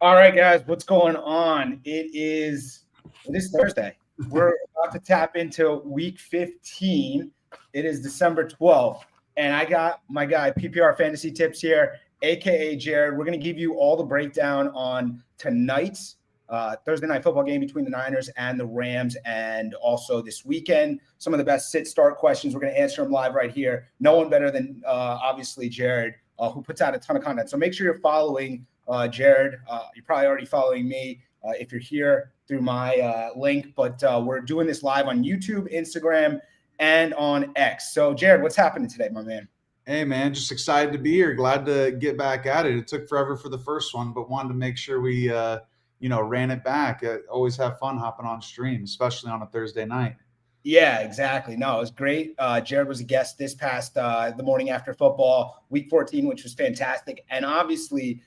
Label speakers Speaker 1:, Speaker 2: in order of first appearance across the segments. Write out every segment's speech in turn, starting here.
Speaker 1: All right, guys, what's going on? It is Thursday. We're about to tap into week 15. It is December 12th, and I got my guy PPR Fantasy Tips here, aka Jared. We're going to give you all the breakdown on tonight's Thursday night football game between the Niners and the Rams, and also this weekend. Some of the best sit-start questions. We're going to answer them live right here. No one better than obviously Jared, who puts out a ton of content. So make sure you're following Jared. You're probably already following me if you're here through my link, but we're doing this live on YouTube, Instagram, and on X. So, Jared, what's happening today, my man?
Speaker 2: Hey, man, just excited to be here. Glad to get back at it. It took forever for the first one, but wanted to make sure we, ran it back. Always have fun hopping on stream, especially on a Thursday night.
Speaker 1: Yeah, exactly. No, it was great. Jared was a guest this past the morning after football, week 14, which was fantastic. And obviously,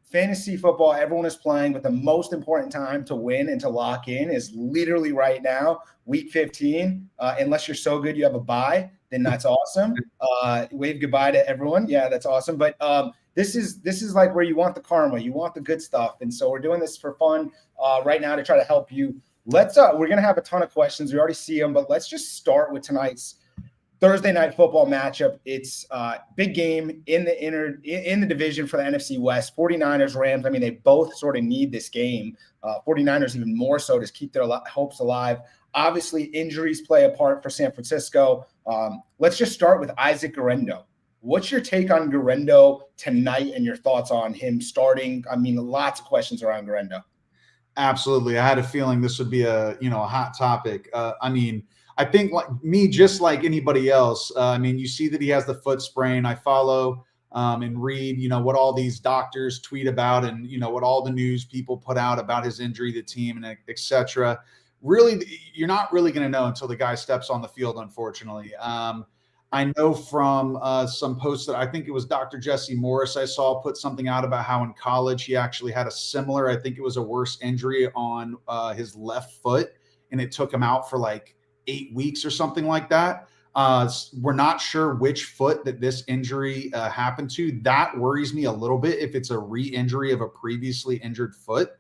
Speaker 1: fantasy football, everyone is playing, but the most important time to win and to lock in is literally right now, week 15. Unless you're so good you have a bye, then that's awesome. Wave goodbye to everyone. Yeah, that's awesome. But this is like where you want the karma, you want the good stuff. And so we're doing this for fun right now to try to help you. We're gonna have a ton of questions. We already see them, but let's just start with tonight's Thursday night football matchup. It's big game in the division for the NFC West. 49ers, Rams. I mean, they both sort of need this game. 49ers even more so to keep their hopes alive. Obviously, injuries play a part for San Francisco. Let's just start with Isaac Guerendo. What's your take on Guerendo tonight and your thoughts on him starting? I mean, lots of questions around Guerendo.
Speaker 2: Absolutely. I had a feeling this would be a hot topic. I think just like anybody else, you see that he has the foot sprain. I follow and read, what all these doctors tweet about and, what all the news people put out about his injury, the team, and et cetera. Really, you're not really going to know until the guy steps on the field, unfortunately. I know from some posts that I think it was Dr. Jesse Morris I saw put something out about how in college he actually had a similar, I think it was a worse injury on his left foot, and it took him out for like 8 weeks or something like that. We're not sure which foot that this injury happened to. That worries me a little bit if it's a re-injury of a previously injured foot.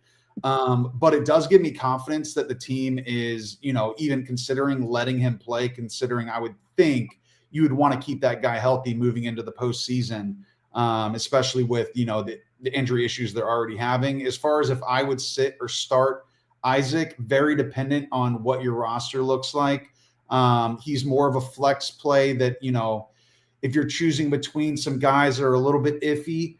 Speaker 2: But it does give me confidence that the team is, even considering letting him play, considering I would think you would want to keep that guy healthy moving into the postseason, especially with, the injury issues they're already having. As far as if I would sit or start Isaac, very dependent on what your roster looks like. He's more of a flex play that, if you're choosing between some guys that are a little bit iffy,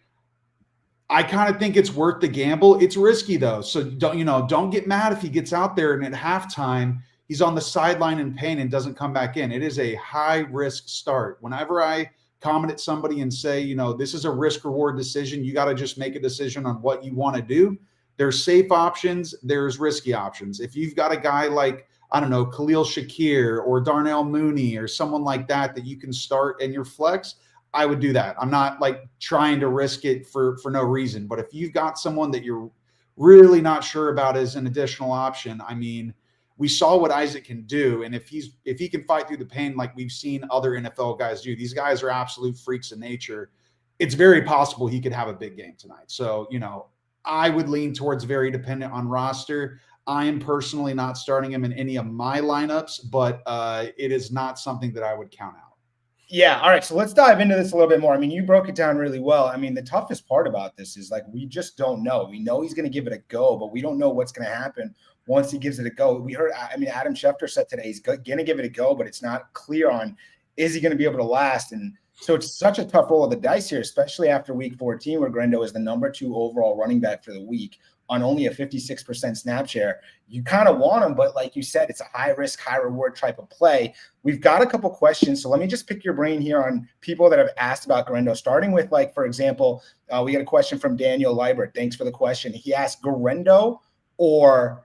Speaker 2: I kind of think it's worth the gamble. It's risky though. So don't get mad if he gets out there and at halftime he's on the sideline in pain and doesn't come back in. It is a high risk start. Whenever I comment at somebody and say, this is a risk reward decision, you got to just make a decision on what you want to do. There's safe options. There's risky options. If you've got a guy like, I don't know, Khalil Shakir or Darnell Mooney or someone like that you can start in your flex, I would do that. I'm not like trying to risk it for no reason. But if you've got someone that you're really not sure about as an additional option, we saw what Isaac can do. And if he can fight through the pain like we've seen other NFL guys do, these guys are absolute freaks in nature. It's very possible he could have a big game tonight. So, I would lean towards very dependent on roster. I am personally not starting him in any of my lineups, but it is not something that I would count out.
Speaker 1: Yeah. All right. So let's dive into this a little bit more. I mean, you broke it down really well. I mean, the toughest part about this is we just don't know. We know he's going to give it a go, but we don't know what's going to happen once he gives it a go. We heard, Adam Schefter said today he's going to give it a go, but it's not clear on is he going to be able to last. And so it's such a tough roll of the dice here, especially after week 14, where Guerendo is the number 2 overall running back for the week on only a 56% snap share. You kind of want him, but like you said, it's a high risk, high reward type of play. We've got a couple questions. So let me just pick your brain here on people that have asked about Guerendo, starting with for example, we got a question from Daniel Liebert. Thanks for the question. He asked Guerendo or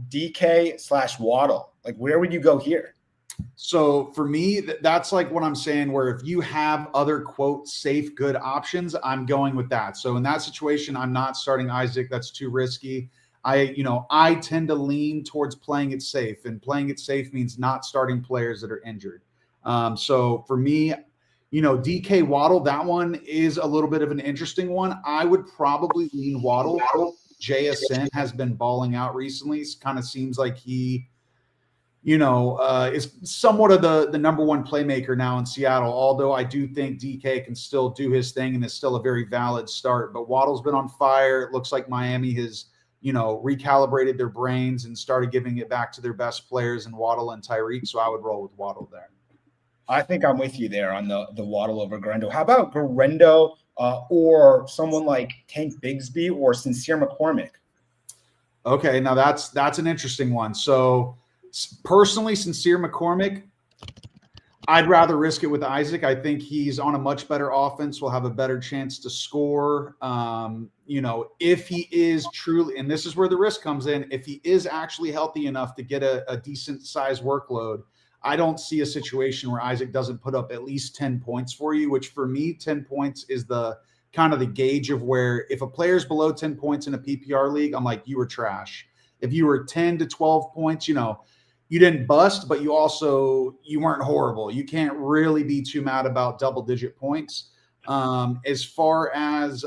Speaker 1: DK/Waddle. Where would you go here?
Speaker 2: So for me, that's like what I'm saying, where if you have other quote safe, good options, I'm going with that. So in that situation, I'm not starting Isaac. That's too risky. I tend to lean towards playing it safe, and playing it safe means not starting players that are injured. So for me, DK Waddle, that one is a little bit of an interesting one. I would probably lean Waddle. JSN has been balling out recently. It kind of seems like he, is somewhat of the number one playmaker now in Seattle, although I do think DK can still do his thing and is still a very valid start. But Waddle's been on fire. It looks like Miami has, recalibrated their brains and started giving it back to their best players in Waddle and Tyreek. So I would roll with Waddle there.
Speaker 1: I think I'm with you there on the Waddle over Garendo. How about Garendo or someone like Tank Bigsby or Sincere McCormick?
Speaker 2: Okay, now that's an interesting one. So personally, Sincere McCormick, I'd rather risk it with Isaac. I think he's on a much better offense, will have a better chance to score. If he is truly, and this is where the risk comes in, if he is actually healthy enough to get a decent size workload, I don't see a situation where Isaac doesn't put up at least 10 points for you, which for me, 10 points is the kind of the gauge of where if a player's below 10 points in a PPR league, I'm like, you were trash. If you were 10 to 12 points, you didn't bust, but you weren't horrible. You can't really be too mad about double-digit points. As far as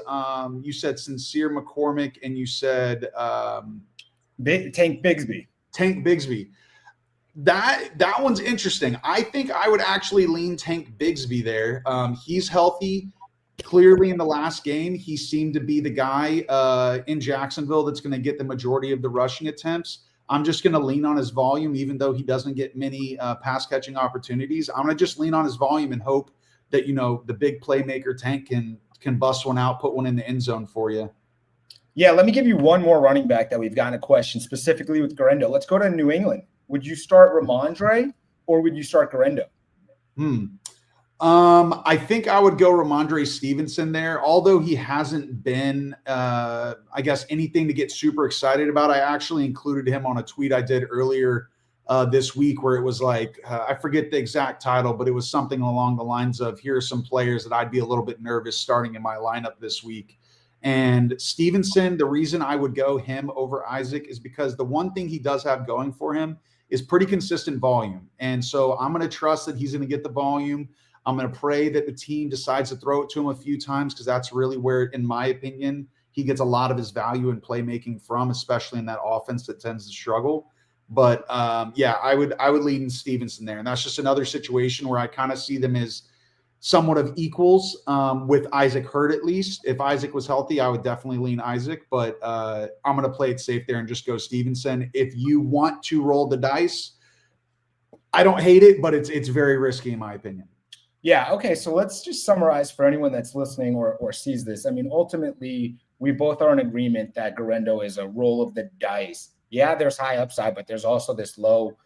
Speaker 2: you said Sincere McCormick and you said
Speaker 1: Tank Bigsby.
Speaker 2: Tank Bigsby. That one's interesting. I think I would actually lean Tank Bigsby there. He's healthy. Clearly in the last game, he seemed to be the guy in Jacksonville that's going to get the majority of the rushing attempts. I'm just going to lean on his volume, even though he doesn't get many pass catching opportunities. I'm going to just lean on his volume and hope that, the big playmaker Tank can bust one out, put one in the end zone for you.
Speaker 1: Yeah, let me give you one more running back that we've gotten a question specifically with Garendo. Let's go to New England. Would you start Ramondre or would you start Garendo?
Speaker 2: I think I would go Ramondre Stevenson there, although he hasn't been, anything to get super excited about. I actually included him on a tweet I did earlier this week where it was like, I forget the exact title, but it was something along the lines of, here are some players that I'd be a little bit nervous starting in my lineup this week. And Stevenson, the reason I would go him over Isaac is because the one thing he does have going for him is pretty consistent volume. And so I'm going to trust that he's going to get the volume. I'm going to pray that the team decides to throw it to him a few times because that's really where, in my opinion, he gets a lot of his value in playmaking from, especially in that offense that tends to struggle. But I would lean Stevenson there. And that's just another situation where I kind of see them as somewhat of equals with Isaac hurt at least. If Isaac was healthy, I would definitely lean Isaac, but I'm going to play it safe there and just go Stevenson. If you want to roll the dice, I don't hate it, but it's very risky in my opinion.
Speaker 1: Yeah, okay, so let's just summarize for anyone that's listening or sees this. I mean, ultimately, we both are in agreement that Garendo is a roll of the dice. Yeah, there's high upside, but there's also this low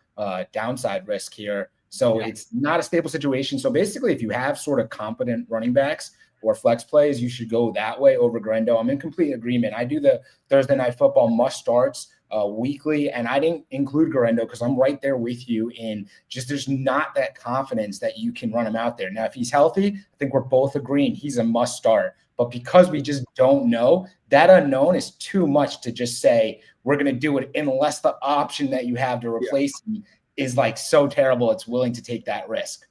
Speaker 1: downside risk here. So It's not a stable situation. So basically, if you have sort of competent running backs or flex plays, you should go that way over Garendo. I'm in complete agreement. I do the Thursday Night Football must starts weekly, and I didn't include Garendo because I'm right there with you in just there's not that confidence that you can run him out there. Now, if he's healthy, I think we're both agreeing he's a must start. But because we just don't know, that unknown is too much to just say we're going to do it unless the option that you have to replace him is like so terrible it's willing to take that risk.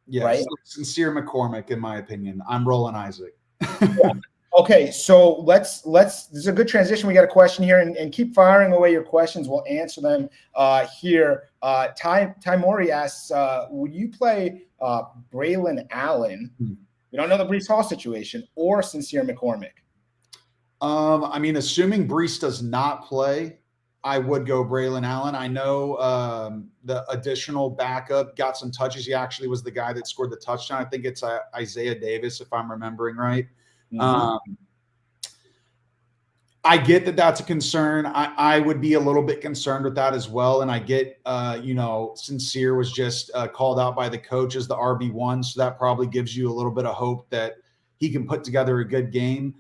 Speaker 2: Yeah, right? Sincere McCormick, in my opinion. I'm rolling Isaac.
Speaker 1: Yeah. Okay, so let's this is a good transition. We got a question here, and keep firing away your questions. We'll answer them here. Ty Mori asks, would you play Braylon Allen? We don't know the Breece Hall situation, or Sincere McCormick?
Speaker 2: I mean, assuming Breece does not play, I would go Braylon Allen. I know the additional backup got some touches. He actually was the guy that scored the touchdown. I think it's Isaiah Davis, if I'm remembering right. Mm-hmm. I get that that's a concern. I would be a little bit concerned with that as well. And I get, Sincere was just called out by the coach as the RB1. So that probably gives you a little bit of hope that he can put together a good game.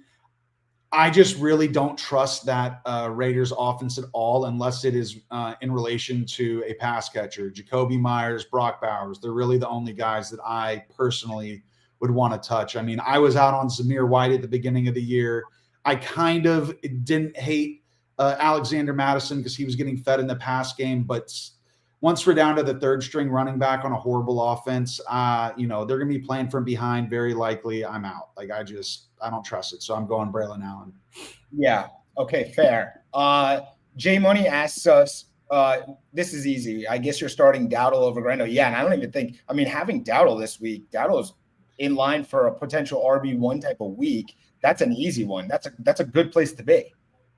Speaker 2: I just really don't trust that Raiders offense at all unless it is in relation to a pass catcher. Jacoby Myers, Brock Bowers, they're really the only guys that I personally would want to touch. I mean, I was out on Zamir White at the beginning of the year. I kind of didn't hate Alexander Mattison because he was getting fed in the pass game, but once we're down to the third string running back on a horrible offense, they're going to be playing from behind. Very likely I'm out. Like, I don't trust it. So I'm going Braylon Allen.
Speaker 1: Yeah. Okay. Fair. Jay Money asks us, this is easy. I guess you're starting Dowdle over Grando. Yeah. And I don't even think, having Dowdle this week, Dowdle's in line for a potential RB1 type of week. That's an easy one. That's a good place to be.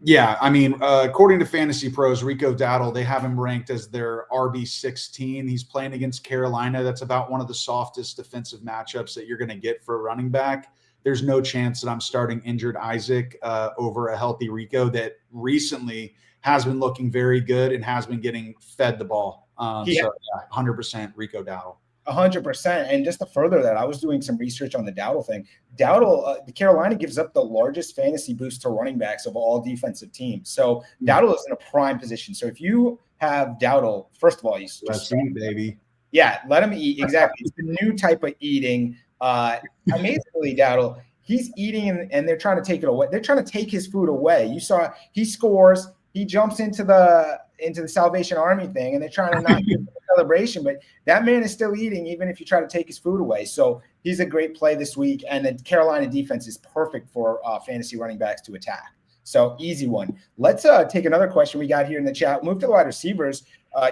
Speaker 2: Yeah, according to Fantasy Pros, Rico Dowdle, they have him ranked as their RB16. He's playing against Carolina. That's about one of the softest defensive matchups that you're going to get for a running back. There's no chance that I'm starting injured Isaac over a healthy Rico that recently has been looking very good and has been getting fed the ball. 100% Rico Dowdle.
Speaker 1: 100%. And just to further that, I was doing some research on the Dowdle thing. Dowdle, the Carolina gives up the largest fantasy boost to running backs of all defensive teams. So Dowdle is in a prime position. So if you have Dowdle, first of all, he's just
Speaker 2: baby.
Speaker 1: Yeah, let him eat. Exactly. It's the new type of eating. Amazingly, Dowdle, he's eating and they're trying to take it away. They're trying to take his food away. You saw he scores. He jumps into the Salvation Army thing, and they're trying to not give him a celebration, but that man is still eating even if you try to take his food away. So he's a great play this week, and the Carolina defense is perfect for fantasy running backs to attack. So easy one. Let's take another question we got here in the chat. Move to the wide receivers.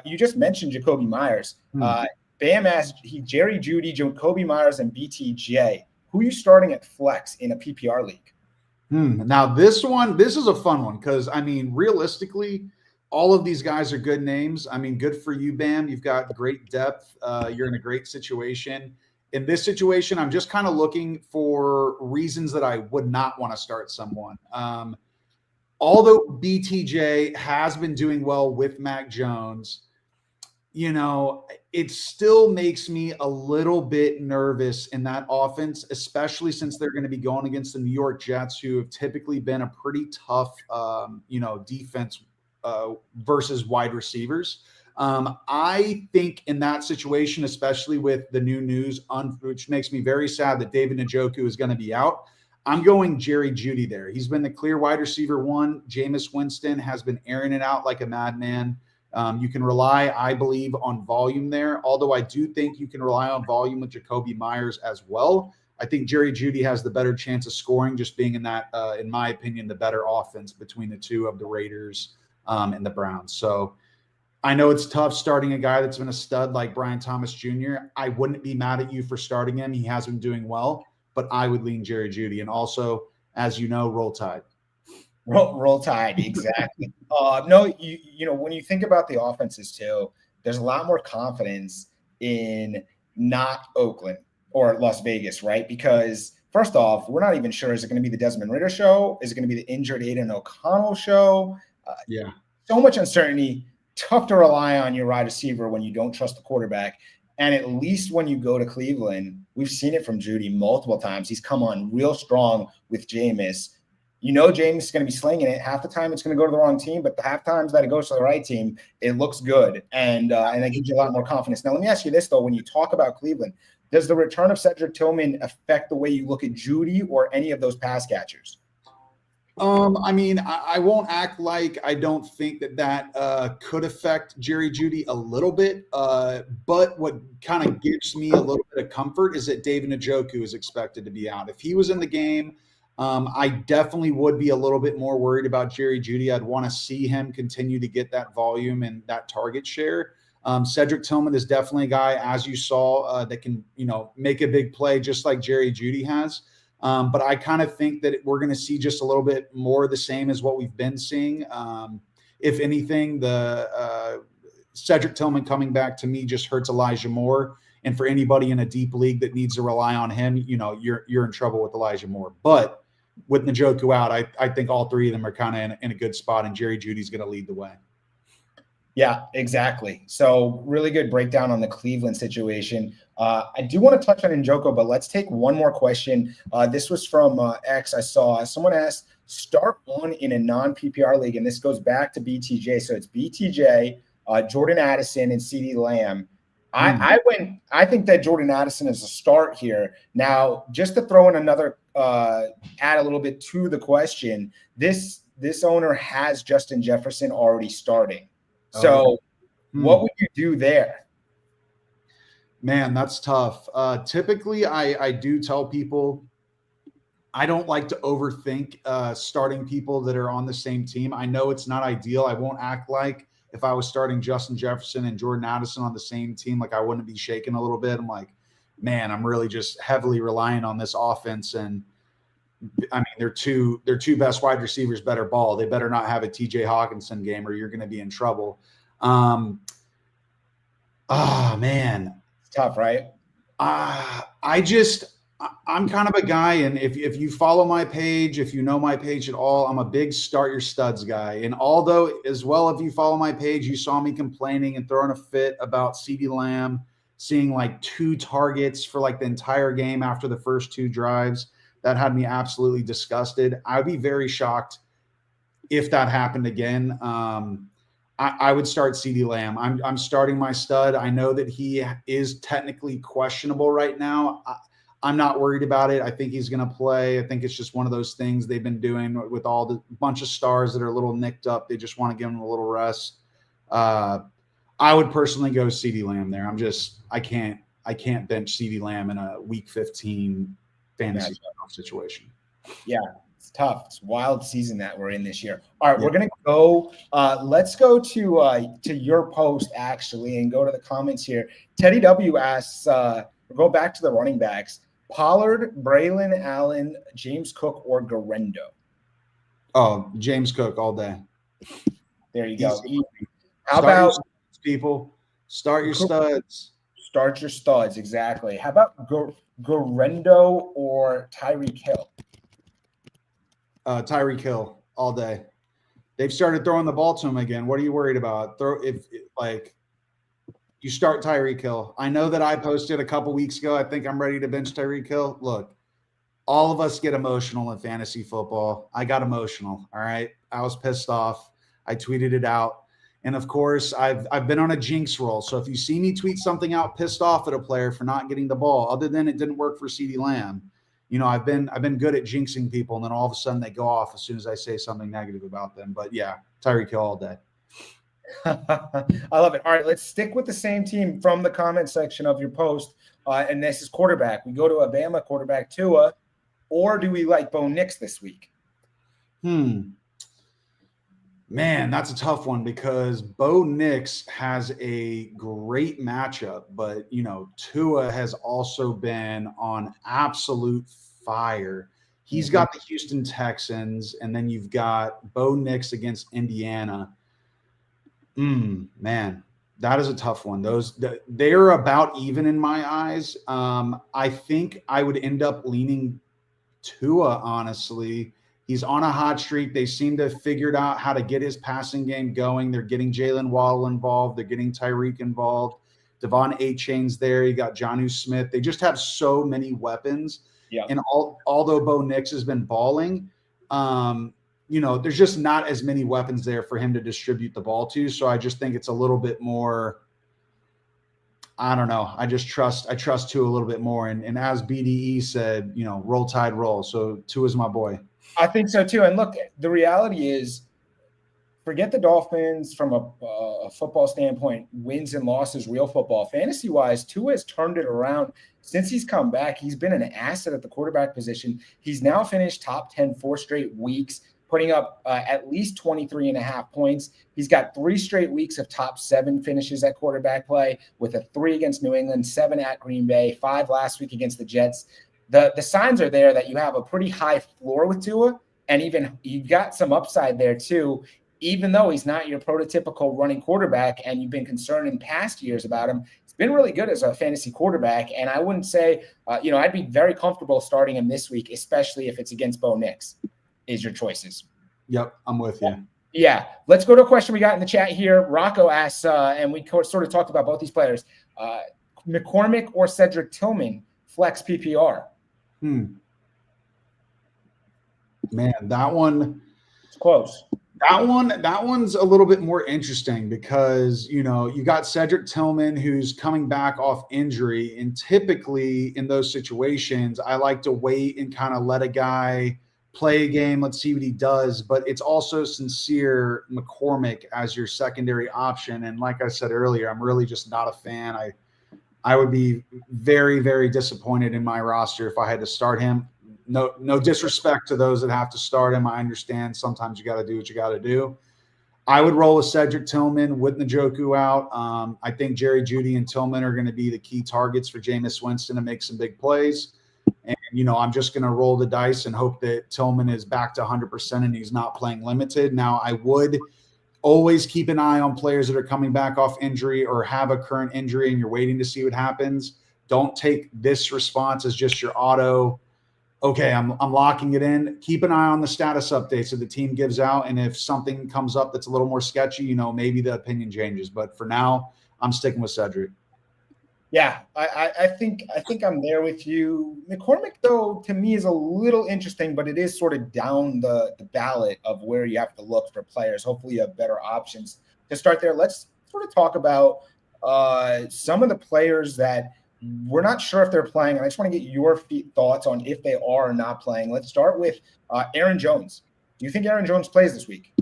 Speaker 1: You just mentioned Jakobi Meyers. Bam asked Jerry Jeudy, Jakobi Meyers, and BTJ. Who are you starting at flex in a PPR league?
Speaker 2: Now this is a fun one because realistically, all of these guys are good names. Good for you, Bam. You've got great depth. You're in a great situation. In this situation, I'm just kind of looking for reasons that I would not want to start someone. Although BTJ has been doing well with Mac Jones, it still makes me a little bit nervous in that offense, especially since they're going to be going against the New York Jets, who have typically been a pretty tough, defense versus wide receivers. I think in that situation, especially with the new news, which makes me very sad that David Njoku is going to be out, I'm going Jerry Jeudy there. He's been the clear wide receiver one. Jameis Winston has been airing it out like a madman. You can rely, I believe, on volume there, although I do think you can rely on volume with Jakobi Meyers as well. I think Jerry Jeudy has the better chance of scoring, just being in that, in my opinion, the better offense between the two of the Raiders and the Browns. So I know it's tough starting a guy that's been a stud like Brian Thomas Jr. I wouldn't be mad at you for starting him. He has been doing well, but I would lean Jerry Jeudy. And also, as you know, roll Tide.
Speaker 1: Roll Tide, exactly. No, when you think about the offenses too, there's a lot more confidence in not Oakland or Las Vegas, right? Because first off, we're not even sure, is it going to be the Desmond Ridder show? Is it going to be the injured Aiden O'Connell show? So much uncertainty. Tough to rely on your wide receiver when you don't trust the quarterback. And at least when you go to Cleveland, we've seen it from Jeudy multiple times. He's come on real strong with Jameis. Jameis is going to be slinging it. Half the time it's going to go to the wrong team, but the half times that it goes to the right team, it looks good. And that gives you a lot more confidence. Now, let me ask you this, though. When you talk about Cleveland, does the return of Cedric Tillman affect the way you look at Jeudy or any of those pass catchers?
Speaker 2: I won't act like I don't think that could affect Jerry Jeudy a little bit. But what kind of gives me a little bit of comfort is that David Njoku is expected to be out. If he was in the game, I definitely would be a little bit more worried about Jerry Jeudy. I'd want to see him continue to get that volume and that target share. Cedric Tillman is definitely a guy, as you saw, that can, make a big play just like Jerry Jeudy has. But I kind of think that we're going to see just a little bit more of the same as what we've been seeing. If anything, the Cedric Tillman coming back to me just hurts Elijah Moore. And for anybody in a deep league that needs to rely on him, you're in trouble with Elijah Moore. But with Njoku out, I think all three of them are kind of in a good spot, and Jerry Judy's going to lead the way.
Speaker 1: Yeah, exactly. So really good breakdown on the Cleveland situation. I do want to touch on Njoku, but let's take one more question. This was from X. I saw someone asked, start one in a non-PPR league, and this goes back to BTJ. So it's BTJ, Jordan Addison, and CeeDee Lamb. I think that Jordan Addison is a start here. Now, just to throw in another, add a little bit to the question, this owner has Justin Jefferson already starting. So What would you do there?
Speaker 2: Man, that's tough. Typically, I do tell people I don't like to overthink starting people that are on the same team. I know it's not ideal. I won't act like if I was starting Justin Jefferson and Jordan Addison on the same team, like I wouldn't be shaking a little bit. I'm like, man, I'm really just heavily relying on this offense. And I mean, their two best wide receivers better ball. They better not have a TJ Hawkinson game or you're going to be in trouble. Man.
Speaker 1: It's tough, right?
Speaker 2: I'm kind of a guy, and if you follow my page, if you know my page at all, I'm a big start your studs guy. And although, as well, if you follow my page, you saw me complaining and throwing a fit about CeeDee Lamb seeing like 2 targets for like the entire game after the first 2 drives. That had me absolutely disgusted. I'd be very shocked if that happened again. I would start CeeDee Lamb. I'm starting my stud. I know that he is technically questionable right now. I'm not worried about it. I think he's going to play. I think it's just one of those things they've been doing with all the bunch of stars that are a little nicked up. They just want to give them a little rest. I would personally go CeeDee Lamb there. I can't bench CeeDee Lamb in a week 15 fantasy situation.
Speaker 1: Yeah, it's tough. It's a wild season that we're in this year. All right, we're going to go. Let's go to your post actually and go to the comments here. Teddy W asks, go back to the running backs. Pollard, Braylon Allen, James Cook, or Garendo?
Speaker 2: Oh, James Cook all day.
Speaker 1: There you go. How
Speaker 2: Start
Speaker 1: about
Speaker 2: people? Start your studs.
Speaker 1: Start your studs, exactly. How about Garendo or Tyreek Hill?
Speaker 2: Tyreek Hill all day. They've started throwing the ball to him again. What are you worried about? You start Tyreek Hill. I know that I posted a couple weeks ago, I think I'm ready to bench Tyreek Hill. Look, all of us get emotional in fantasy football. I got emotional, all right? I was pissed off. I tweeted it out. And, of course, I've been on a jinx roll. So if you see me tweet something out pissed off at a player for not getting the ball, other than it didn't work for CeeDee Lamb, I've been good at jinxing people, and then all of a sudden they go off as soon as I say something negative about them. But, yeah, Tyreek Hill all day.
Speaker 1: I love it. All right, let's stick with the same team from the comment section of your post. And this is quarterback. We go to Alabama quarterback Tua, or do we like Bo Nix this week?
Speaker 2: Man, that's a tough one because Bo Nix has a great matchup, but Tua has also been on absolute fire. He's got the Houston Texans, and then you've got Bo Nix against Indiana. Man, that is a tough one. They're about even in my eyes. I think I would end up leaning Tua, honestly. He's on a hot streak. They seem to have figured out how to get his passing game going. They're getting Jalen Waddle involved. They're getting Tyreek involved. Devon A-Chain's there. You got Jonnu Smith. They just have so many weapons.
Speaker 1: Yeah.
Speaker 2: And although Bo Nix has been balling, there's just not as many weapons there for him to distribute the ball to. So I just think it's a little bit more, I don't know. I trust Tua a little bit more. And as BDE said, roll tide roll. So Tua's my boy.
Speaker 1: I think so too. And look, the reality is, forget the Dolphins from a football standpoint, wins and losses, real football. Fantasy-wise, Tua has turned it around. Since he's come back, he's been an asset at the quarterback position. He's now finished top 10 4 straight weeks, putting up at least 23.5 points. He's got 3 straight weeks of top 7 finishes at quarterback play, with a 3 against New England, 7 at Green Bay, 5 last week against the Jets. The signs are there that you have a pretty high floor with Tua, and even you've got some upside there too, even though he's not your prototypical running quarterback, and you've been concerned in past years about him. He's been really good as a fantasy quarterback, and I wouldn't say, I'd be very comfortable starting him this week, especially if it's against Bo Nix. Is your choices.
Speaker 2: Yep, I'm with you.
Speaker 1: Yeah. Let's go to a question we got in the chat here. Rocco asks, and we sort of talked about both these players, McCormick or Cedric Tillman, flex PPR.
Speaker 2: Man, that one.
Speaker 1: It's close.
Speaker 2: That one's a little bit more interesting because, you got Cedric Tillman who's coming back off injury. And typically in those situations, I like to wait and kind of let a guy play a game. Let's see what he does. But it's also Sincere McCormick as your secondary option. And like I said earlier, I'm really just not a fan. I would be very, very disappointed in my roster if I had to start him. No disrespect to those that have to start him. I understand sometimes you got to do what you got to do. I would roll with Cedric Tillman with Njoku out. I think Jerry Jeudy and Tillman are going to be the key targets for Jameis Winston to make some big plays. And, I'm just going to roll the dice and hope that Tillman is back to 100% and he's not playing limited. Now, I would always keep an eye on players that are coming back off injury or have a current injury and you're waiting to see what happens. Don't take this response as just your auto. Okay, I'm locking it in. Keep an eye on the status updates that the team gives out. And if something comes up that's a little more sketchy, maybe the opinion changes. But for now, I'm sticking with Cedric.
Speaker 1: Yeah, I think I'm there with you. McCormick, though, to me is a little interesting, but it is sort of down the ballot of where you have to look for players. Hopefully you have better options to start there. Let's sort of talk about some of the players that we're not sure if they're playing. And I just want to get your thoughts on if they are or not playing. Let's start with Aaron Jones. Do you think Aaron Jones plays this week?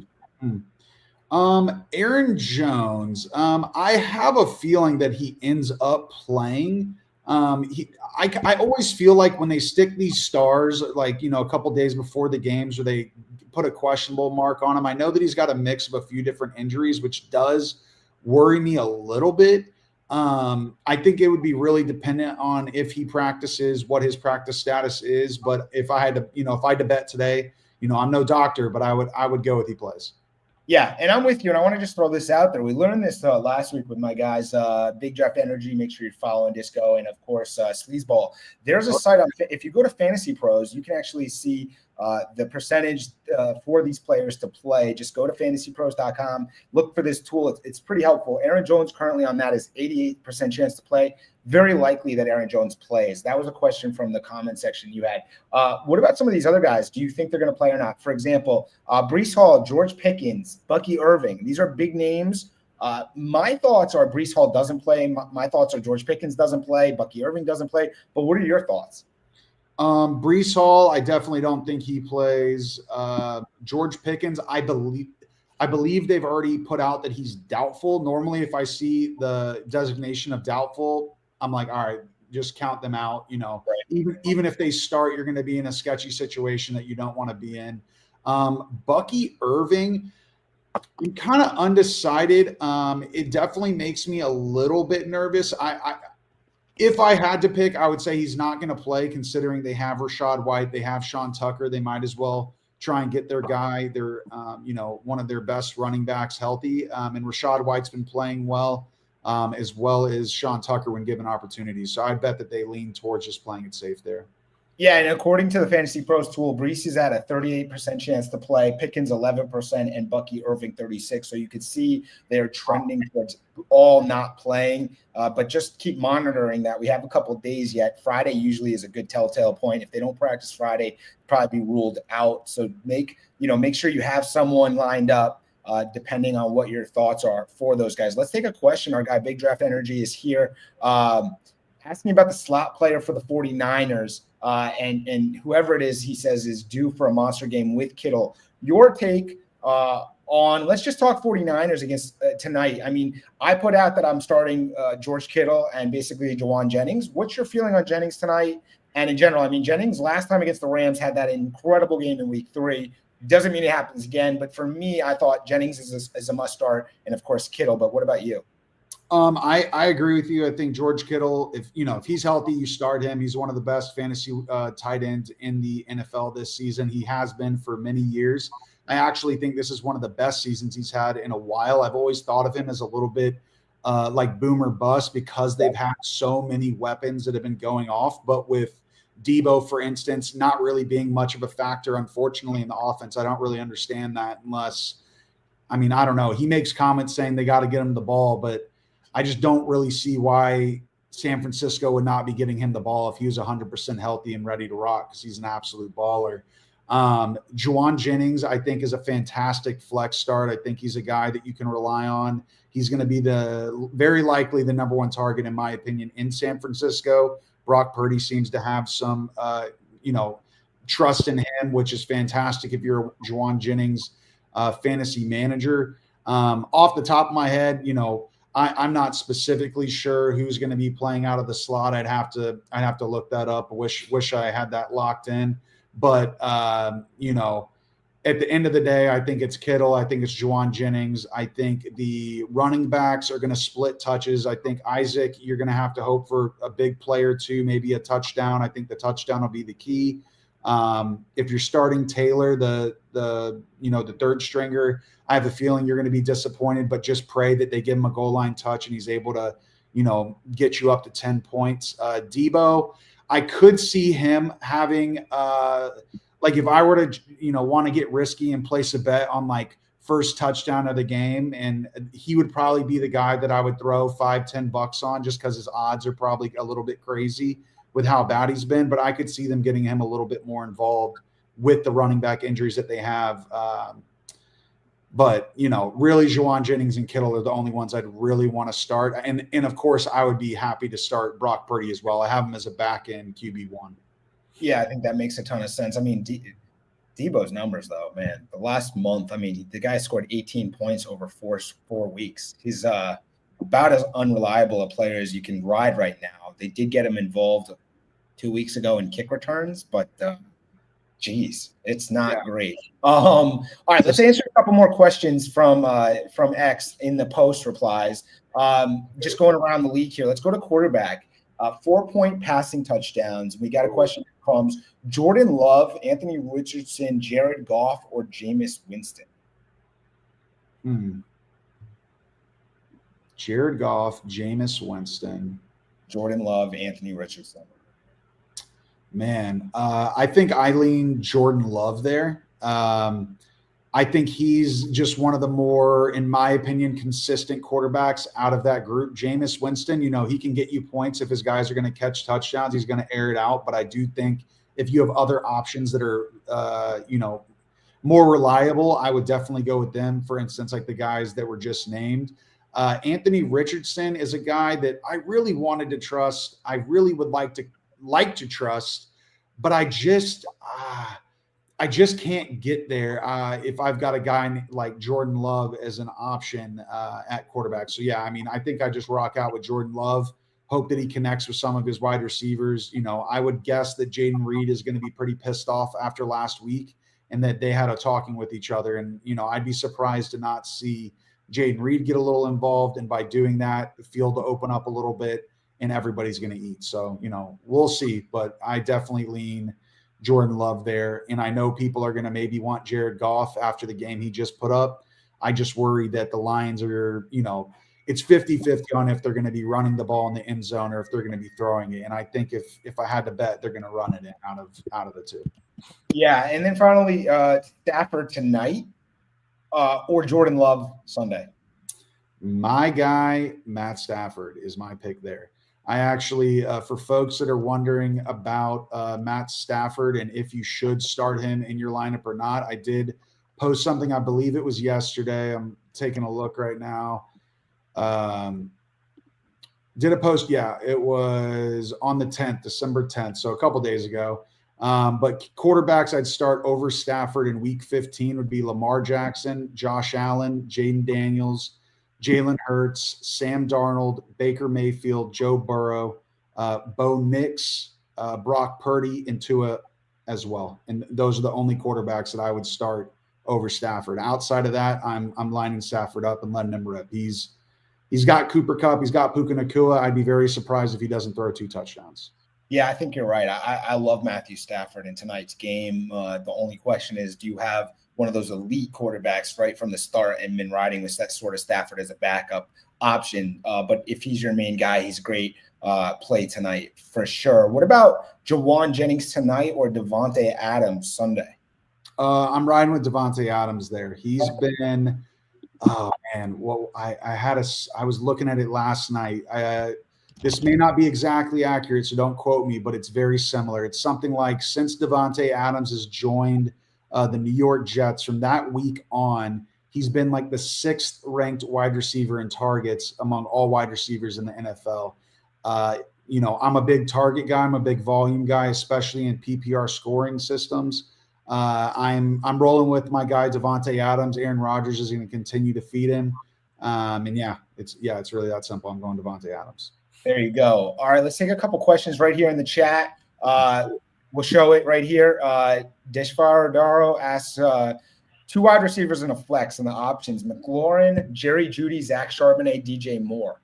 Speaker 2: Aaron Jones, I have a feeling that he ends up playing. I always feel like when they stick these stars, like, a couple days before the games, where they put a questionable mark on him. I know that he's got a mix of a few different injuries, which does worry me a little bit. I think it would be really dependent on if he practices, what his practice status is. But if I had to, if I had to bet today, I'm no doctor, but I would go with he plays.
Speaker 1: Yeah, and I'm with you, and I want to just throw this out there. We learned this last week with my guys, Big Draft Energy. Make sure you're following Disco, and of course, Sleazeball. There's a site if you go to Fantasy Pros, you can actually see the percentage for these players to play. Just go to fantasypros.com, look for this tool. It's pretty helpful. Aaron Jones currently on that is 88% chance to play. Very likely that Aaron Jones plays. That was a question from the comment section you had. What about some of these other guys? Do you think they're going to play or not? For example, Breece Hall, George Pickens, Bucky Irving. These are big names. My thoughts are Breece Hall doesn't play. My thoughts are George Pickens doesn't play. Bucky Irving doesn't play. But what are your thoughts?
Speaker 2: Breece Hall, I definitely don't think he plays. George Pickens, I believe they've already put out that he's doubtful. Normally, if I see the designation of doubtful, I'm like, all right, just count them out. Right. Even if they start, you're going to be in a sketchy situation that you don't want to be in. Bucky Irving, I'm kind of undecided. It definitely makes me a little bit nervous. If I had to pick, I would say he's not going to play, considering they have Rachaad White, they have Sean Tucker. They might as well try and get their guy, their one of their best running backs healthy. And Rachaad White's been playing well as Sean Tucker when given opportunities. So I bet that they lean towards just playing it safe there.
Speaker 1: Yeah, and according to the Fantasy Pros tool, Breece is at a 38% chance to play, Pickens 11%, and Bucky Irving 36%. So you could see they're trending towards all not playing, but just keep monitoring that. We have a couple of days yet. Friday usually is a good telltale point. If they don't practice Friday, probably be ruled out. So make sure you have someone lined up, depending on what your thoughts are for those guys. Let's take a question. Our guy, Big Draft Energy, is here asking about the slot player for the 49ers. And whoever it is, he says, is due for a monster game with Kittle. Your take on, let's just talk 49ers against tonight. I mean, I put out that I'm starting George Kittle and basically Jawan Jennings. What's your feeling on Jennings tonight? And in general, I mean, Jennings last time against the Rams had that incredible game in week 3. Doesn't mean it happens again. But for me, I thought Jennings is a must start. And of course, Kittle. But what about you?
Speaker 2: I agree with you. I think George Kittle, if he's healthy, you start him. He's one of the best fantasy tight ends in the NFL this season. He has been for many years. I actually think this is one of the best seasons he's had in a while. I've always thought of him as a little bit like boomer bust because they've had so many weapons that have been going off. But with Debo, for instance, not really being much of a factor, unfortunately, in the offense, I don't really understand that unless, I don't know. He makes comments saying they got to get him the ball, but I just don't really see why San Francisco would not be getting him the ball if he was 100% healthy and ready to rock, because he's an absolute baller. Jawan Jennings, I think, is a fantastic flex start. I think he's a guy that you can rely on. He's going to be very likely the number one target, in my opinion, in San Francisco. Brock Purdy seems to have some, trust in him, which is fantastic if you're a Juwan Jennings fantasy manager. Off the top of my head, I'm not specifically sure who's going to be playing out of the slot. I'd have to look that up. Wish I had that locked in. But at the end of the day, I think it's Kittle. I think it's Juwan Jennings. I think the running backs are going to split touches. I think Isaac, you're going to have to hope for a big play or two, maybe a touchdown. I think the touchdown will be the key. If you're starting Taylor, the third stringer, I have a feeling you're going to be disappointed, but just pray that they give him a goal line touch and he's able to, get you up to 10 points. Debo, I could see him having like if I were to, want to get risky and place a bet on like first touchdown of the game, and he would probably be the guy that I would throw $5-10 on just because his odds are probably a little bit crazy with how bad he's been. But I could see them getting him a little bit more involved with the running back injuries that they have. But really Juwan Jennings and Kittle are the only ones I'd really want to start. And of course I would be happy to start Brock Purdy as well. I have him as a back end QB1.
Speaker 1: Yeah, I think that makes a ton of sense. I mean, Debo's numbers, though, man, the last month, I mean, the guy scored 18 points over four weeks. He's about as unreliable a player as you can ride right now. They did get him involved 2 weeks ago in kick returns, but geez, it's not great. All right, let's answer a couple more questions from X in the post replies. Just going around the league here. Let's go to quarterback. 4-point passing touchdowns. We got a question that comes: Jordan Love, Anthony Richardson, Jared Goff, or Jameis Winston?
Speaker 2: Jared Goff, Jameis Winston,
Speaker 1: Jordan Love, Anthony Richardson.
Speaker 2: Man, I think I lean Jordan Love there. I think he's just one of the more, in my opinion, consistent quarterbacks out of that group. Jameis Winston, he can get you points if his guys are going to catch touchdowns. He's going to air it out. But I do think if you have other options that are, more reliable, I would definitely go with them. For instance, like the guys that were just named. Anthony Richardson is a guy that I really wanted to trust. I really would like to trust, but I just can't get there if I've got a guy like Jordan Love as an option at quarterback. So, yeah, I mean, I think I just rock out with Jordan Love, hope that he connects with some of his wide receivers. I would guess that Jaden Reed is going to be pretty pissed off after last week and that they had a talking with each other. And, I'd be surprised to not see Jaden Reed get a little involved. And by doing that, the field to open up a little bit and everybody's going to eat. So, we'll see. But I definitely lean Jordan Love there. And I know people are going to maybe want Jared Goff after the game he just put up. I just worry that the Lions are, it's 50-50 on if they're going to be running the ball in the end zone or if they're going to be throwing it. And I think if I had to bet, they're going to run it in out of the two.
Speaker 1: Yeah. And then finally, Stafford tonight or Jordan Love Sunday.
Speaker 2: My guy, Matt Stafford, is my pick there. I actually, for folks that are wondering about Matt Stafford and if you should start him in your lineup or not, I did post something. I believe it was yesterday. I'm taking a look right now. Did a post. Yeah, it was on the 10th, December 10th. So a couple days ago. But quarterbacks I'd start over Stafford in week 15 would be Lamar Jackson, Josh Allen, Jaden Daniels, Jalen Hurts, Sam Darnold, Baker Mayfield, Joe Burrow, Bo Nix, Brock Purdy, and Tua as well. And those are the only quarterbacks that I would start over Stafford. Outside of that, I'm lining Stafford up and letting him rip. He's got Cooper Kupp, he's got Puka Nacua. I'd be very surprised if he doesn't throw 2 touchdowns.
Speaker 1: Yeah, I think you're right. I love Matthew Stafford in tonight's game. The only question is, do you have one of those elite quarterbacks right from the start and been riding with that sort of Stafford as a backup option? But if he's your main guy, he's a great play tonight for sure. What about Juwan Jennings tonight or Davante Adams Sunday?
Speaker 2: I'm riding with Davante Adams there. He's been oh man, well, I was looking at it last night. This may not be exactly accurate, so don't quote me, but it's very similar. It's something like since Davante Adams has joined the New York Jets, from that week on, he's been like the 6th ranked wide receiver in targets among all wide receivers in the NFL. I'm a big target guy. I'm a big volume guy, especially in PPR scoring systems. I'm rolling with my guy Davante Adams. Aaron Rodgers is going to continue to feed him, and it's really that simple. I'm going Davante Adams.
Speaker 1: There you go. All right, let's take a couple questions right here in the chat. We'll show it right here. Deshvar Daro asks, 2 wide receivers in a flex and the options: McLaurin, Jerry Jeudy, Zach Charbonnet, DJ Moore.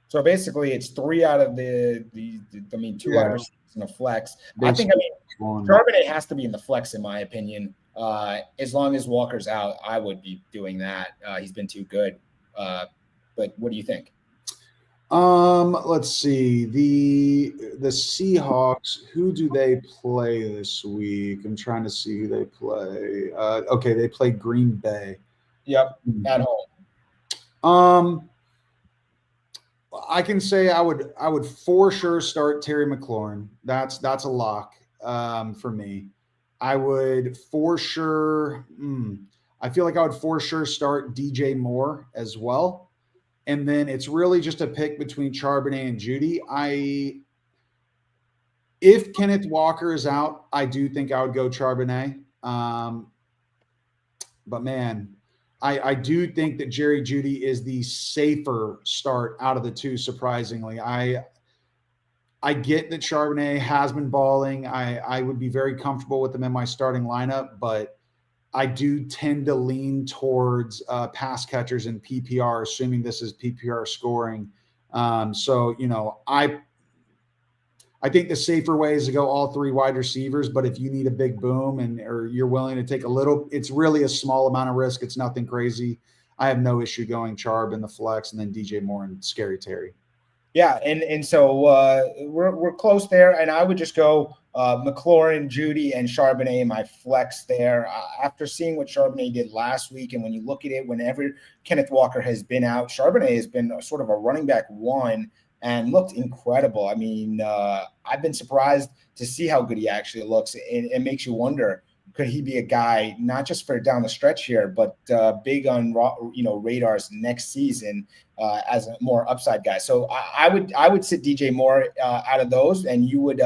Speaker 1: So basically, it's 3 out of the 2 wide receivers in a flex.
Speaker 2: Basically,
Speaker 1: Charbonnet has to be in the flex, in my opinion. As long as Walker's out, I would be doing that. He's been too good. But what do you think?
Speaker 2: Let's see. The Seahawks, who do they play this week? I'm trying to see who they play. Okay, they play Green Bay.
Speaker 1: Yep, at home.
Speaker 2: I can say I would for sure start Terry McLaurin. That's a lock for me. I would for sure. I feel like I would for sure start DJ Moore as well. And then it's really just a pick between Charbonnet and Jeudy. If Kenneth Walker is out, I do think I would go Charbonnet. But man, I do think that Jerry Jeudy is the safer start out of the 2, surprisingly. I get that Charbonnet has been balling. I would be very comfortable with him in my starting lineup, but I do tend to lean towards pass catchers in PPR, assuming this is PPR scoring. So, I think the safer way is to go all 3 wide receivers, but if you need a big boom or you're willing to take it's really a small amount of risk. It's nothing crazy. I have no issue going Charb in the flex and then DJ Moore and Scary Terry.
Speaker 1: Yeah, and so we're close there, and I would just go McLaurin, Jeudy, and Charbonnet in my flex there. After seeing what Charbonnet did last week, and when you look at it, whenever Kenneth Walker has been out, Charbonnet has been sort of a running back 1 and looked incredible. I mean, I've been surprised to see how good he actually looks. It makes you wonder, could he be a guy not just for down the stretch here, but big on radars next season as a more upside guy? So I would sit DJ Moore out of those, and you would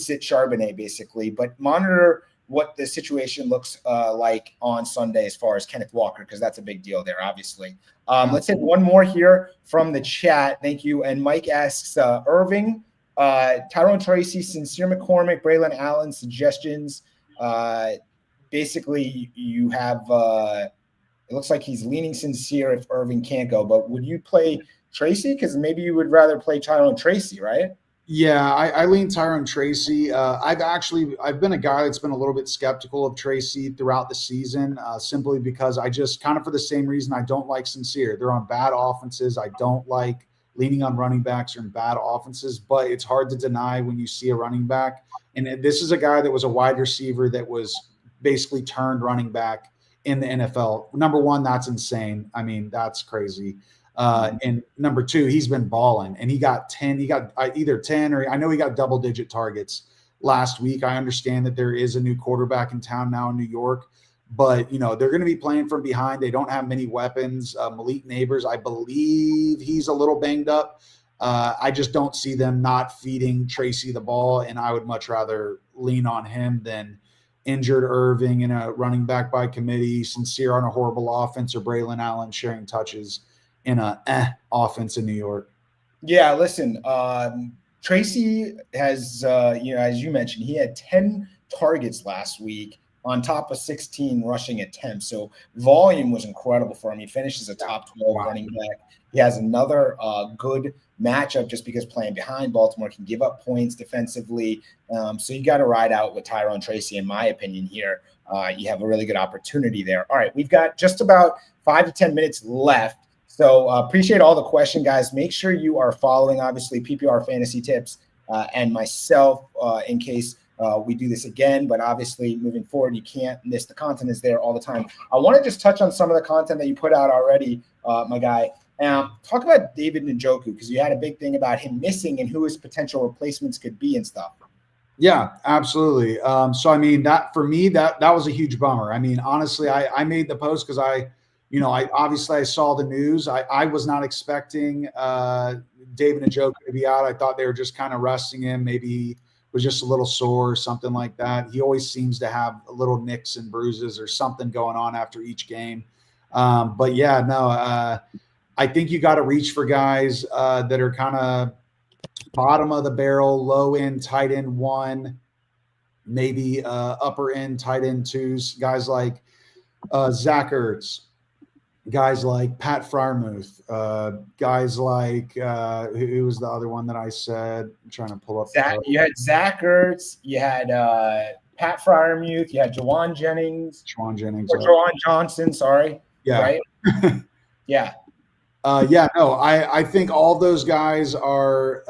Speaker 1: sit Charbonnet basically, but monitor what the situation looks like on Sunday as far as Kenneth Walker, because that's a big deal there, obviously. Let's take one more here from the chat. Thank you. And Mike asks, Irving, Tyrone Tracy, Sincere McCormick, Braylon Allen, suggestions. Basically, you have it looks like he's leaning Sincere if Irving can't go, but would you play Tracy? Because maybe you would rather play Tyrone Tracy, right?
Speaker 2: Yeah, I lean Tyrone Tracy. I've been a guy that's been a little bit skeptical of Tracy throughout the season, simply because I just kind of for the same reason I don't like Sincere. They're on bad offenses. I don't like leaning on running backs or in bad offenses, but it's hard to deny when you see a running back. And this is a guy that was a wide receiver that was basically turned running back in the NFL. Number 1, that's insane. I mean, that's crazy. And number 2, he's been balling, and he got either 10 or I know he got double-digit targets last week. I understand that there is a new quarterback in town now in New York, but they're going to be playing from behind. They don't have many weapons. Malik Neighbors, I believe he's a little banged up. I just don't see them not feeding Tracy the ball, and I would much rather lean on him than injured Irving in a running back by committee, Sincere on a horrible offense, or Braylon Allen sharing touches in a offense in New York.
Speaker 1: Yeah, listen, Tracy has, as you mentioned, he had 10 targets last week on top of 16 rushing attempts. So volume was incredible for him. He finishes a top 12 running back. He has another good matchup just because playing behind Baltimore can give up points defensively. So you got to ride out with Tyrone Tracy, in my opinion here. You have a really good opportunity there. All right, we've got just about 5 to 10 minutes left. So appreciate all the question, guys. Make sure you are following, obviously, PPR Fantasy Tips and myself in case we do this again. But obviously, moving forward, you can't miss. The content is there all the time. I want to just touch on some of the content that you put out already, my guy. Talk about David Njoku, because you had a big thing about him missing and who his potential replacements could be and stuff.
Speaker 2: Yeah, absolutely. So, I mean, that for me, that was a huge bummer. I mean, honestly, I made the post because I saw the news. I was not expecting David Njoku to be out. I thought they were just kind of resting him. Maybe he was just a little sore or something like that. He always seems to have little nicks and bruises or something going on after each game. But yeah, no, I think you got to reach for guys that are kind of bottom of the barrel, low end, tight end one, maybe upper end, tight end twos, guys like Zach Ertz, guys like Pat Fryermuth, guys like who was the other one that I said? I'm trying to pull up.
Speaker 1: You had Zach Ertz, you had Pat Fryermuth, you had Juwan Jennings, or Juwan Johnson. Sorry.
Speaker 2: Yeah.
Speaker 1: Right. Yeah.
Speaker 2: I think all those guys are.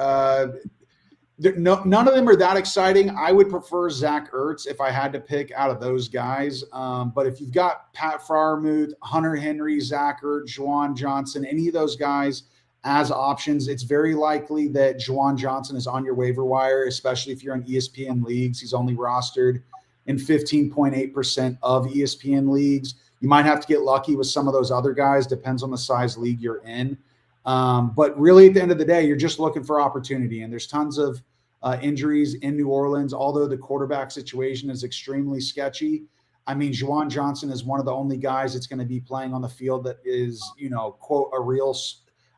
Speaker 2: None of them are that exciting. I would prefer Zach Ertz if I had to pick out of those guys. But if you've got Pat Fryermuth, Hunter Henry, Zach Ertz, Juwan Johnson, any of those guys as options, it's very likely that Juwan Johnson is on your waiver wire, especially if you're in ESPN leagues. He's only rostered in 15.8% of ESPN leagues. You might have to get lucky with some of those other guys. Depends on the size league you're in. But really, at the end of the day, you're just looking for opportunity. And there's tons of injuries in New Orleans, although the quarterback situation is extremely sketchy. I mean, Juwan Johnson is one of the only guys that's going to be playing on the field that is, quote,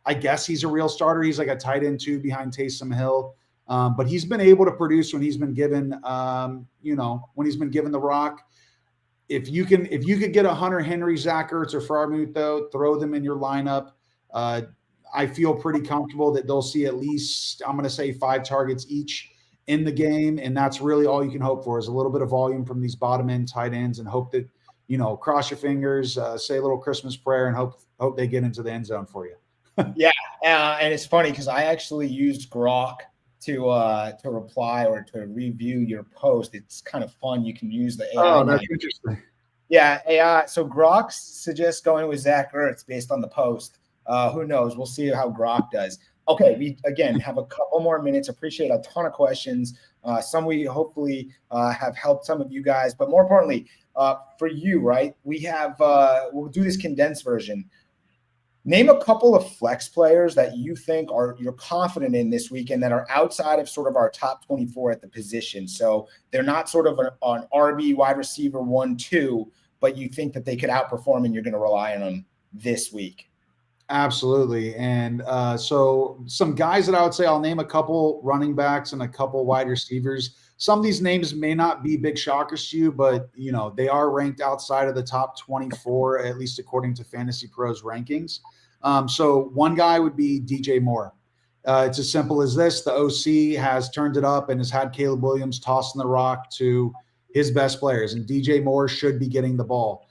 Speaker 2: I guess he's a real starter. He's like a tight end two behind Taysom Hill. But he's been able to produce when he's been given, when he's been given the rock. If you could get a Hunter Henry, Zach Ertz, or Fryermuth, though, throw them in your lineup. I feel pretty comfortable that they'll see at least, I'm going to say 5 targets each in the game. And that's really all you can hope for, is a little bit of volume from these bottom end tight ends, and hope that, cross your fingers, say a little Christmas prayer, and hope they get into the end zone for you.
Speaker 1: Yeah. And it's funny because I actually used Grok to reply or to review your post. It's kind of fun. You can use the AI.
Speaker 2: Oh, that's interesting.
Speaker 1: Yeah. AI. So Grok suggests going with Zach Ertz based on the post. Who knows? We'll see how Grok does. Okay, we, again, have a couple more minutes. Appreciate a ton of questions. Some we hopefully have helped some of you guys. But more importantly, for you, right, we have we'll do this condensed version. Name a couple of flex players that you think you're confident in this weekend that are outside of sort of our top 24 at the position. So they're not sort of an RB wide receiver 1-2, but you think that they could outperform and you're going to rely on them this week.
Speaker 2: Absolutely. And so some guys that I would say, I'll name a couple running backs and a couple wide receivers. Some of these names may not be big shockers to you, but they are ranked outside of the top 24, at least according to Fantasy Pros rankings. So one guy would be DJ Moore. It's as simple as this. The OC has turned it up and has had Caleb Williams tossing the rock to his best players, and DJ Moore should be getting the ball.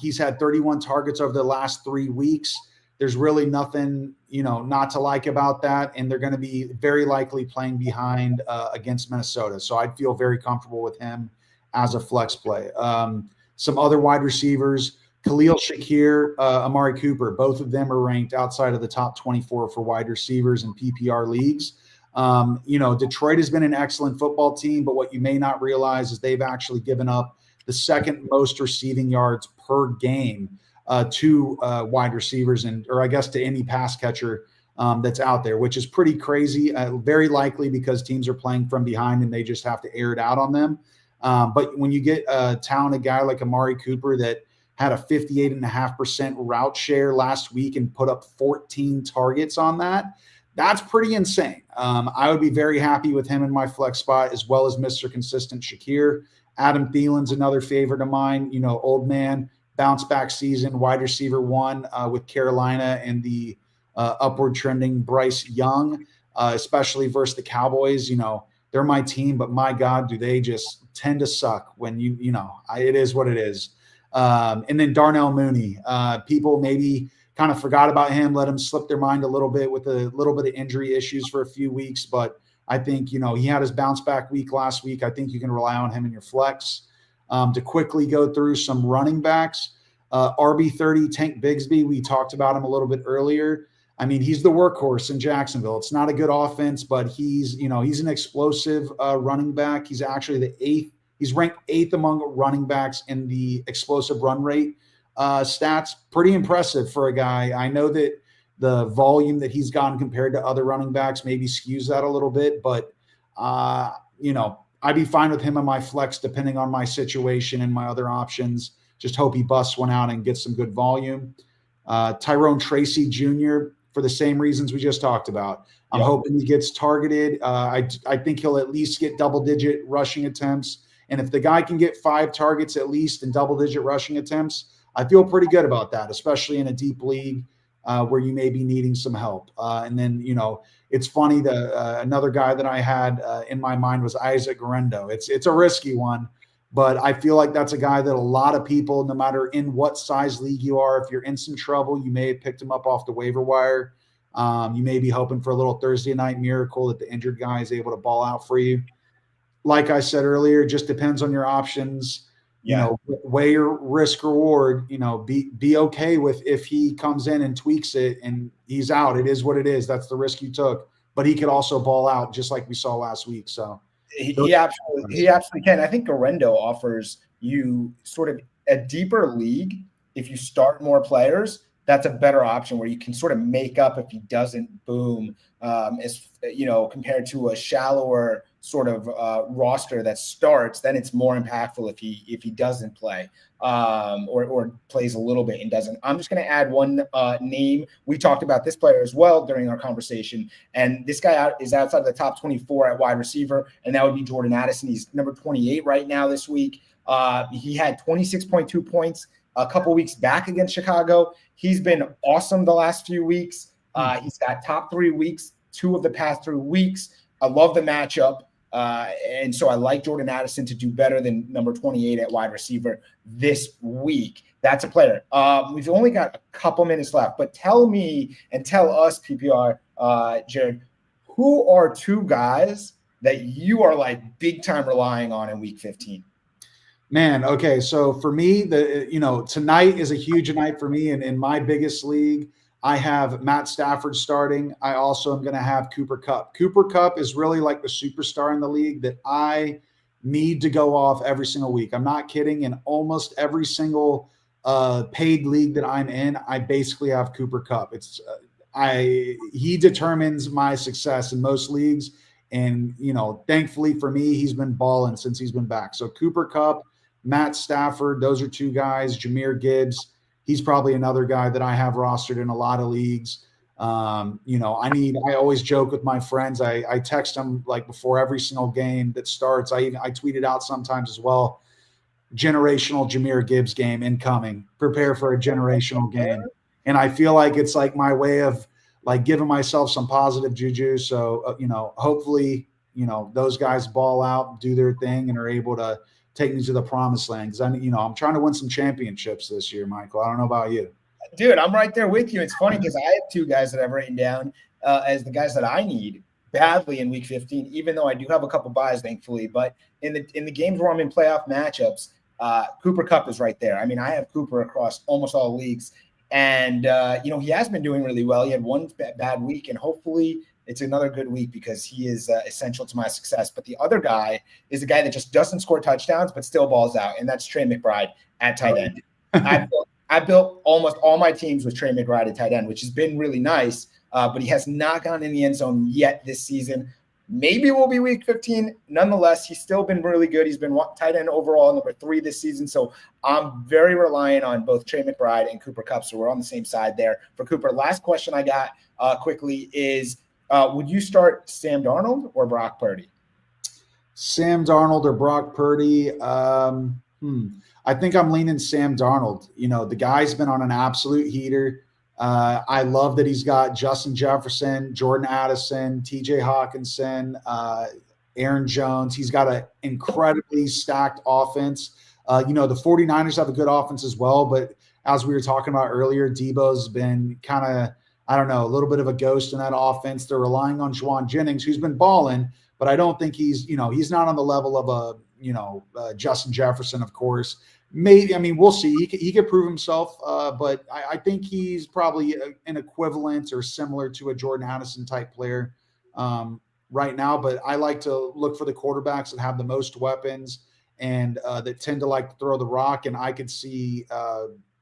Speaker 2: He's had 31 targets over the last 3 weeks. There's really nothing, not to like about that. And they're going to be very likely playing behind against Minnesota. So I'd feel very comfortable with him as a flex play. Some other wide receivers, Khalil Shakir, Amari Cooper, both of them are ranked outside of the top 24 for wide receivers in PPR leagues. Detroit has been an excellent football team, but what you may not realize is they've actually given up the second most receiving yards per game to wide receivers, or I guess to any pass catcher that's out there, which is pretty crazy. Very likely because teams are playing from behind and they just have to air it out on them. But when you get a talented guy like Amari Cooper that had a 58.5% route share last week and put up 14 targets on that, that's pretty insane. I would be very happy with him in my flex spot, as well as Mr. Consistent Shakir. Adam Thielen's another favorite of mine. Old man, bounce back season, wide receiver 1 with Carolina, and the upward trending Bryce Young, especially versus the Cowboys. They're my team, but my God, do they just tend to suck when it is what it is. And then Darnell Mooney, people maybe kind of forgot about him, let him slip their mind a little bit with a little bit of injury issues for a few weeks. But I think, he had his bounce back week last week. I think you can rely on him in your flex. To quickly go through some running backs, RB30, Tank Bigsby, we talked about him a little bit earlier. I mean, he's the workhorse in Jacksonville. It's not a good offense, but he's an explosive running back. He's actually he's ranked 8th among running backs in the explosive run rate stats, pretty impressive for a guy. I know that the volume that he's gotten compared to other running backs maybe skews that a little bit, but I'd be fine with him in my flex depending on my situation and my other options. Just hope he busts one out and gets some good volume. Tyrone Tracy Jr., for the same reasons we just talked about. I'm hoping he gets targeted. I think he'll at least get double-digit rushing attempts. And if the guy can get 5 targets at least and double-digit rushing attempts, I feel pretty good about that, especially in a deep league where you may be needing some help. And then, it's funny, another guy that I had in my mind was Isaac Guerrero. It's a risky one, but I feel like that's a guy that a lot of people, no matter in what size league you are, if you're in some trouble, you may have picked him up off the waiver wire. You may be hoping for a little Thursday night miracle that the injured guy is able to ball out for you. Like I said earlier, it just depends on your options. Weigh your risk reward. Be okay with if he comes in and tweaks it and he's out. It is what it is. That's the risk you took. But he could also ball out just like we saw last week. So
Speaker 1: he absolutely can. I think Guerrero offers you sort of a deeper league. If you start more players, that's a better option where you can sort of make up if he doesn't boom, compared to a shallower sort of roster that starts. Then it's more impactful if he doesn't play or plays a little bit and doesn't. I'm just going to add one name. We talked about this player as well during our conversation, and this guy is outside of the top 24 at wide receiver, and that would be Jordan Addison. He's number 28 right now this week. He had 26.2 points a couple weeks back against Chicago. He's been awesome the last few weeks. He's got top 3 weeks, 2 of the past 3 weeks. I love the matchup. And so I like Jordan Addison to do better than number 28 at wide receiver this week. That's a player. We've only got a couple minutes left, but tell me and tell us, PPR, Jared, who are 2 guys that you are like big time relying on in week 15?
Speaker 2: Man, okay. So for me, tonight is a huge night for me. And in my biggest league, I have Matt Stafford starting. I also am going to have Cooper Kupp. Cooper Kupp is really like the superstar in the league that I need to go off every single week. I'm not kidding. In almost every single paid league that I'm in, I basically have Cooper Kupp. He determines my success in most leagues. And, thankfully for me, he's been balling since he's been back. So Cooper Kupp, Matt Stafford, those are 2 guys. Jahmyr Gibbs, he's probably another guy that I have rostered in a lot of leagues. I always joke with my friends. I text them like before every single game that starts. I tweet it out sometimes as well. Generational Jahmyr Gibbs game incoming. Prepare for a generational game. And I feel like it's like my way of like giving myself some positive juju. So, hopefully, those guys ball out, do their thing, and are able to take me to the promised land. Because I'm trying to win some championships this year, Michael. I don't know about you.
Speaker 1: Dude, I'm right there with you. It's funny because I have 2 guys that I've written down as the guys that I need badly in week 15, even though I do have a couple buys, thankfully. But in the games where I'm in playoff matchups, Cooper Kupp is right there. I mean, I have Cooper across almost all leagues. And, he has been doing really well. He had one bad week, and hopefully it's another good week because he is essential to my success. But the other guy is a guy that just doesn't score touchdowns but still balls out, and that's Trey McBride at tight end. I built almost all my teams with Trey McBride at tight end, which has been really nice, but he has not gone in the end zone yet this season. Maybe it will be week 15. Nonetheless, he's still been really good. He's been tight end overall, number 3 this season. So I'm very reliant on both Trey McBride and Cooper Kupp. So we're on the same side there for Cooper. Last question I got quickly is, would you start Sam Darnold or Brock Purdy?
Speaker 2: Sam Darnold or Brock Purdy? I think I'm leaning Sam Darnold. The guy's been on an absolute heater. I love that he's got Justin Jefferson, Jordan Addison, TJ Hawkinson, Aaron Jones. He's got an incredibly stacked offense. The 49ers have a good offense as well, but as we were talking about earlier, Debo's been kind of, a little bit of a ghost in that offense. They're relying on Juwan Jennings, who's been balling, but I don't think he's not on the level of Justin Jefferson, of course. Maybe, we'll see. He could prove himself, but I think he's probably an equivalent or similar to a Jordan Addison type player right now. But I like to look for the quarterbacks that have the most weapons and that tend to like to throw the rock. And I could see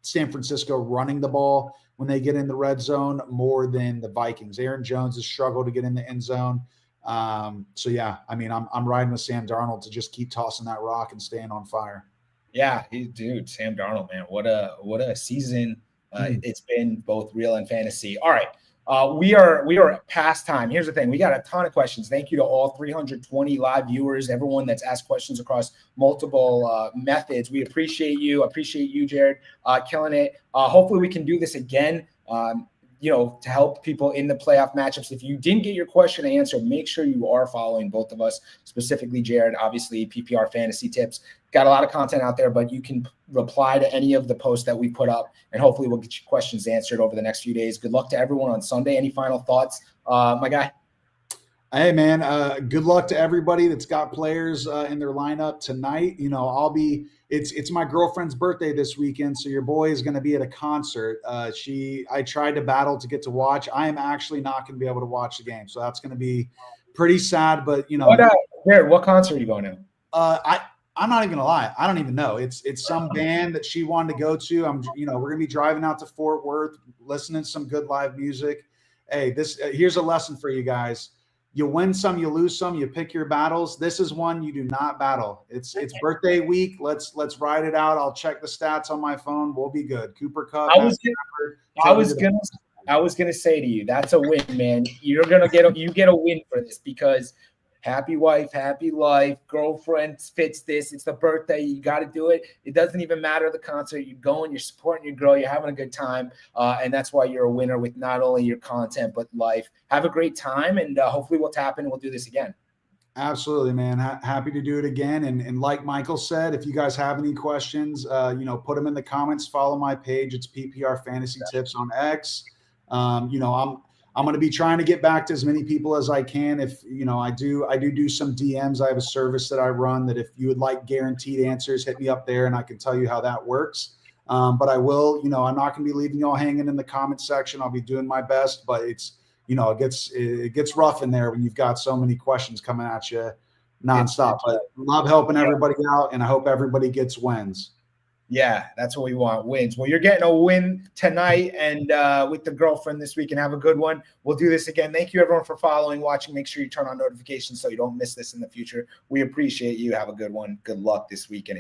Speaker 2: San Francisco running the ball when they get in the red zone more than the Vikings. Aaron Jones has struggled to get in the end zone. So yeah, I mean, I'm riding with Sam Darnold to just keep tossing that rock and staying on fire.
Speaker 1: Yeah, dude, Sam Darnold, man, what a season it's been, both real and fantasy. All right. We are past time. Here's the thing. We got a ton of questions. Thank you to all 320 live viewers, everyone that's asked questions across multiple methods. We appreciate you. Appreciate you, Jared, killing it. Hopefully we can do this again, to help people in the playoff matchups. If you didn't get your question answered, make sure you are following both of us, specifically Jared, obviously PPR Fantasy Tips. Got a lot of content out there, but you can reply to any of the posts that we put up, and hopefully we'll get your questions answered over the next few days. Good luck to everyone on Sunday. Any final thoughts, my guy?
Speaker 2: Hey, man, good luck to everybody that's got players in their lineup tonight. It's my girlfriend's birthday this weekend, so your boy is going to be at a concert. I tried to battle to get to watch. I am actually not going to be able to watch the game, so that's going to be pretty sad. But
Speaker 1: Jared, what concert are you going to?
Speaker 2: I'm not even gonna lie. I don't even know. It's some band that she wanted to go to. We're gonna be driving out to Fort Worth, listening to some good live music. Hey, here's a lesson for you guys. You win some, you lose some, you pick your battles. This is one you do not battle. It's birthday week. Let's ride it out. I'll check the stats on my phone. We'll be good. Cooper Kupp.
Speaker 1: I was gonna say to you, that's a win, man. You get a win for this, because happy wife, happy life, girlfriend fits this. It's the birthday. You got to do it. It doesn't even matter the concert. You're going, you're supporting your girl, you're having a good time. And that's why you're a winner with not only your content, but life. Have a great time. And hopefully we'll tap in and we'll do this again.
Speaker 2: Absolutely, man. Happy to do it again. And like Michael said, if you guys have any questions, put them in the comments. Follow my page. It's PPR Fantasy Tips on X. I'm going to be trying to get back to as many people as I can. If, I do some DMs. I have a service that I run that if you would like guaranteed answers, hit me up there and I can tell you how that works. But I will, I'm not going to be leaving y'all hanging in the comment section. I'll be doing my best, but it's, it gets rough in there when you've got so many questions coming at you nonstop. But love helping everybody out, and I hope everybody gets wins.
Speaker 1: Yeah, that's what we want, wins. Well, you're getting a win tonight and with the girlfriend this week, and have a good one. We'll do this again. Thank you, everyone, for following, watching. Make sure you turn on notifications so you don't miss this in the future. We appreciate you. Have a good one. Good luck this weekend.